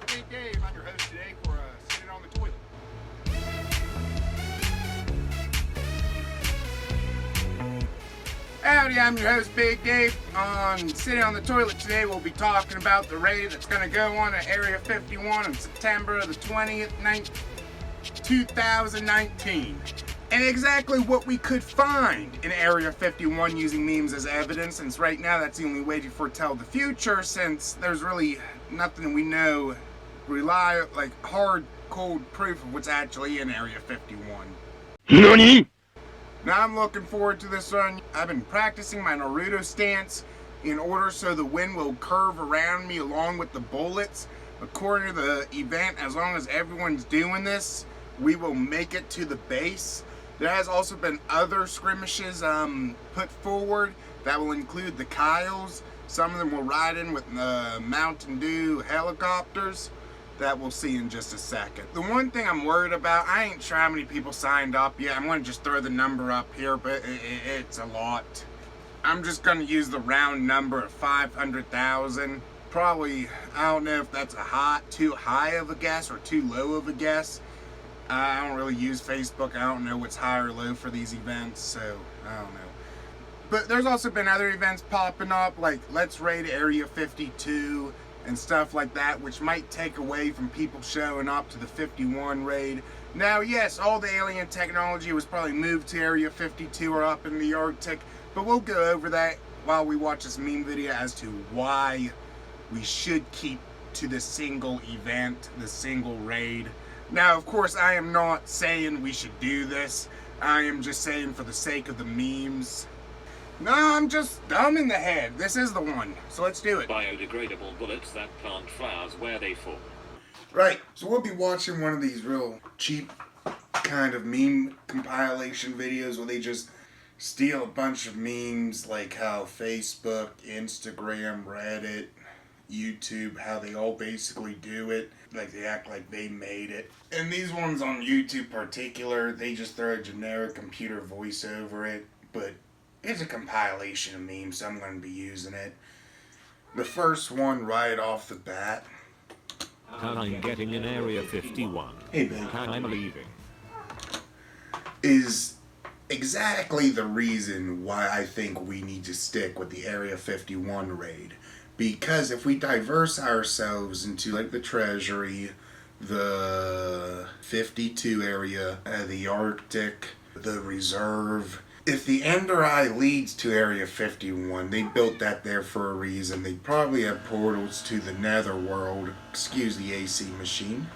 it's Big Dave. I'm your host today for Sitting on the Toilet. Howdy, I'm your host, Big Dave. On Sitting on the Toilet today, we'll be talking about the raid that's going to go on at Area 51 on September the 20th, 2019. And exactly what we could find in Area 51 using memes as evidence, since right now that's the only way to foretell the future, since there's really nothing we know hard, cold proof of what's actually in Area 51. NANI?! Now I'm looking forward to this one. I've been practicing my Naruto stance in order so the wind will curve around me along with the bullets. According to the event, as long as everyone's doing this, we will make it to the base. There has also been other skirmishes put forward that will include the Kyles. Some of them will ride in with the Mountain Dew helicopters. That we'll see in just a second. The one thing I'm worried about, I ain't sure how many people signed up yet. I'm going to just throw the number up here, but it's a lot. I'm just going to use the round number of 500,000. Probably, I don't know if that's too high of a guess or too low of a guess. I don't really use Facebook. I don't know what's high or low for these events, so I don't know. But there's also been other events popping up, like Let's Raid Area 52 and stuff like that, which might take away from people showing up to the 51 raid. Now, yes, all the alien technology was probably moved to Area 52 or up in the Arctic, but we'll go over that while we watch this meme video as to why we should keep to the single event, the single raid. Now, of course, I am not saying we should do this. I am just saying for the sake of the memes. No, I'm just dumb in the head. This is the one. So let's do it. Biodegradable bullets that plant flowers where they fall. Right. So we'll be watching one of these real cheap kind of meme compilation videos where they just steal a bunch of memes, like how Facebook, Instagram, Reddit, YouTube, how they all basically do it. Like they act like they made it. And these ones on YouTube particular, they just throw a generic computer voice over it. But it's a compilation of memes, so I'm going to be using it. The first one right off the bat. I'm getting in Area 51. Hey, babe. I'm leaving. Is exactly the reason why I think we need to stick with the Area 51 raid. Because if we diverse ourselves into like the Treasury, the 52 area, the Arctic, the Reserve. If the Ender Eye leads to Area 51, they built that there for a reason. They probably have portals to the Netherworld. Excuse the AC machine.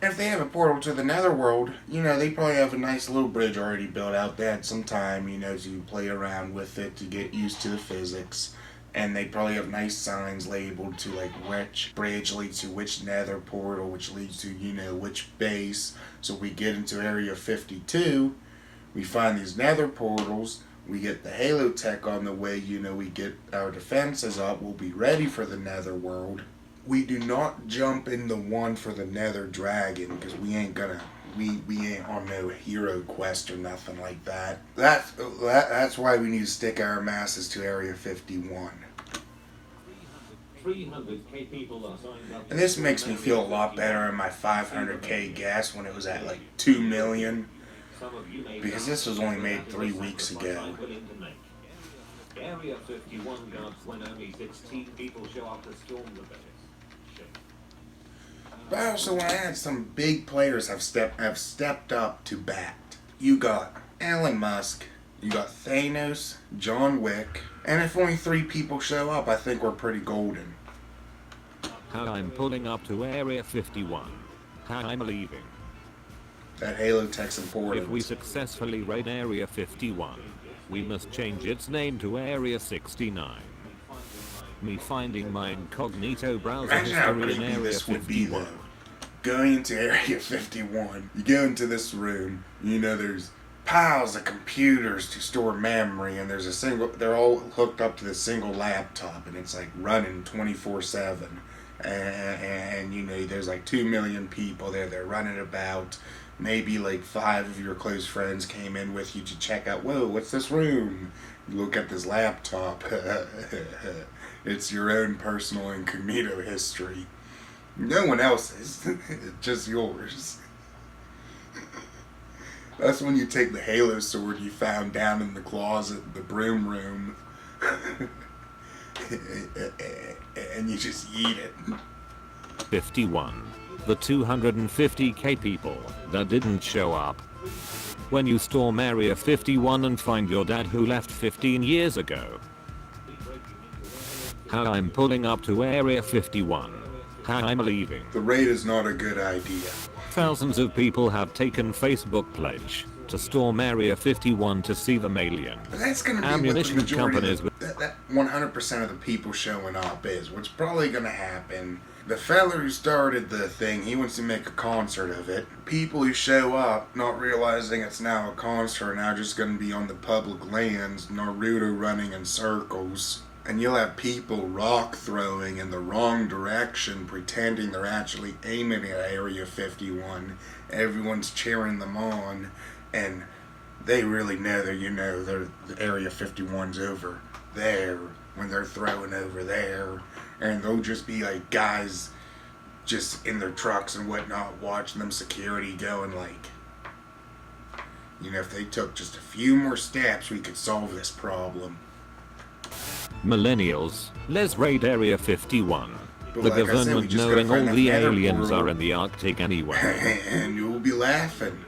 If they have a portal to the Netherworld, they probably have a nice little bridge already built out. They had some time, to play around with it, to get used to the physics. And they probably have nice signs labeled to like which bridge leads to which nether portal, which leads to, which base. So we get into Area 52, we find these nether portals, we get the Halo tech on the way, we get our defenses up, we'll be ready for the nether world. We do not jump in the one for the nether dragon, because we ain't on no hero quest or nothing like that. That's why we need to stick our masses to Area 51. 300k people are signed up. And this makes me feel a lot better in my 500k guess when it was at like 2 million. Because this was only made 3 weeks ago. Area 51 guards when only 16 people show up to storm the base. But I also want to add some big players have stepped up to bat. You got Elon Musk, you got Thanos, John Wick, and if only 3 people show up, I think we're pretty golden. I'm pulling up to Area 51. I'm leaving. That Halo tech's important. If we successfully raid Area 51, we must change its name to Area 69. Me finding my incognito browser Imagine how history in creepy Area this would 51. be though. Going into Area 51, you go into this room, there's piles of computers to store memory, and they're all hooked up to this single laptop, and it's like running 24/7. And there's like 2 million people there. They're running about. Maybe like 5 of your close friends came in with you to check out, whoa, what's this room? You look at this laptop. It's your own personal incognito history. No one else's. It's just yours. That's when you take the Halo sword you found down in the closet, the broom room, and you just eat it. 51. The 250k people that didn't show up. When you storm Area 51 and find your dad who left 15 years ago. How I'm pulling up to Area 51. How I'm leaving. The raid is not a good idea. Thousands of people have taken Facebook pledge to storm Area 51 to see the alien. But that's going to be Ammunition what the majority companies of that 100% of the people showing up is. What's probably going to happen, the fella who started the thing, he wants to make a concert of it. People who show up, not realizing it's now a concert, are now just going to be on the public lands, Naruto running in circles. And you'll have people rock throwing in the wrong direction, pretending they're actually aiming at Area 51. Everyone's cheering them on, and they really know that, the Area 51's over there when they're throwing over there. And they'll just be like guys just in their trucks and whatnot, watching them security going like, if they took just a few more steps, we could solve this problem. Millennials, let's raid Area 51. But The like I said, we government just knowing gotta all find the that nether aliens portal. are in the Arctic anyway. And you'll be laughing.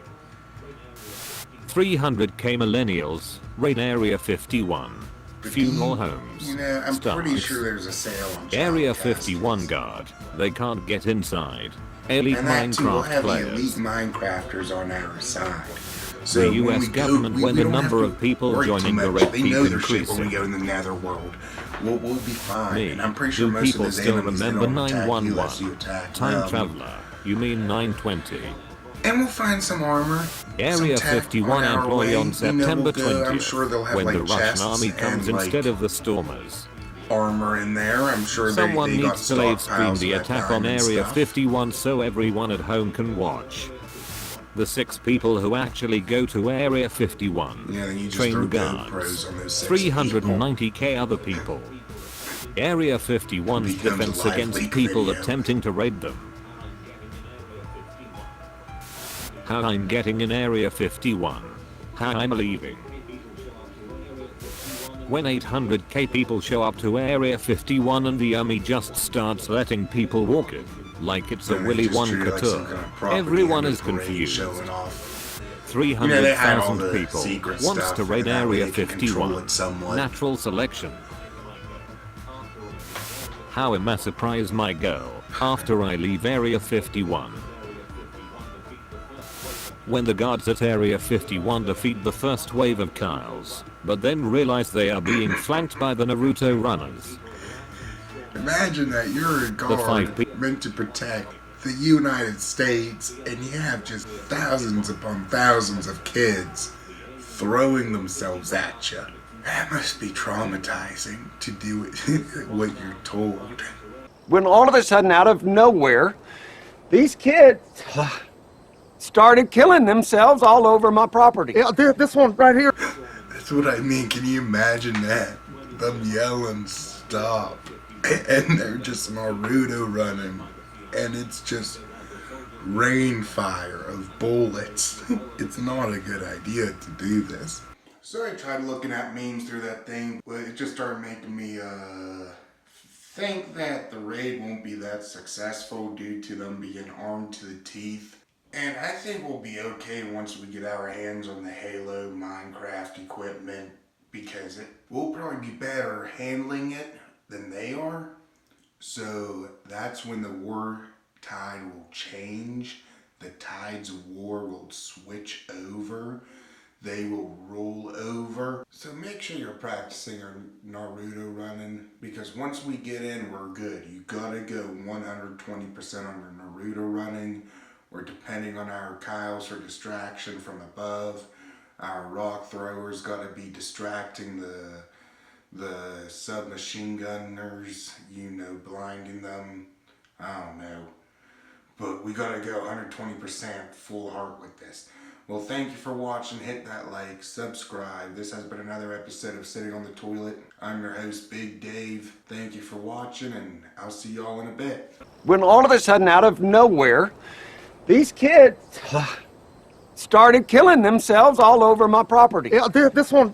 300k millennials, raid Area 51. Funeral homes. I'm pretty Starts. sure there's a sale on Area Child 51 Castles. guard. They can't get inside. Elite And that too, we'll Minecraft have the elite players. Minecrafters on our side. So The when US we go, government, we when the don't have number to of people worry joining too the much. red They keep know their shit when we increasing. go in the nether world. We'll be fine. Me, And I'm pretty sure do most of people those still enemies, they remember don't attack you unless you 911? attack Time them. Traveler, you mean 920. And we'll find some armor. Area some tech 51 on our employee way. on September we'll go. 20th, I'm sure they'll have when like the Russian chests army comes and, instead of the Stormers. armor in there. I'm sure Someone they got needs to live stream stockpiles the of that attack on diamond Area stuff. 51 so everyone at home can watch. The 6 people who actually go to Area 51. Yeah, then you just throw Train GoPros guards. on those 6 390k other people. Area 51's Becomes a defense live against leak people video. attempting to raid them. How I'm getting in Area 51. How I'm leaving. When 800k people show up to Area 51 and the army just starts letting people walk in, like it's a And they Willy just treat it Wonka like some tour. kind of propaganda Everyone is parade confused. showing off. Three They hundred had all thousand the people secret wants stuff, to raid and that way Area they can control 51. it somewhat. Natural selection. How am I surprised my girl after I leave Area 51? When the guards at Area 51 defeat the first wave of Kyles, but then realize they are being flanked by the Naruto runners. Imagine that you're a five guard pe- meant to protect the United States, and you have just thousands upon thousands of kids throwing themselves at you. That must be traumatizing to do it what you're told. When all of a sudden, out of nowhere, these kids started killing themselves all over my property. Yeah, this one right here. That's what I mean. Can you imagine that? Them yelling, stop. And they're just Naruto running. And it's just rain fire of bullets. It's not a good idea to do this. So I tried looking at memes through that thing, but it just started making me think that the raid won't be that successful due to them being armed to the teeth. And I think we'll be okay once we get our hands on the Halo Minecraft equipment, because we'll probably be better handling it than they are. So that's when the war tide will change. The tides of war will switch over. They will roll over. So make sure you're practicing our Naruto running, because once we get in, we're good. You gotta go 120% on your Naruto running, or depending on our Kyles for distraction from above. Our rock throwers gotta be distracting the submachine gunners, blinding them. I don't know. But we gotta go 120% full heart with this. Well, thank you for watching. Hit that like, subscribe. This has been another episode of Sitting on the Toilet. I'm your host, Big Dave. Thank you for watching, and I'll see y'all in a bit. When all of a sudden, out of nowhere, these kids started killing themselves all over my property. Yeah, this one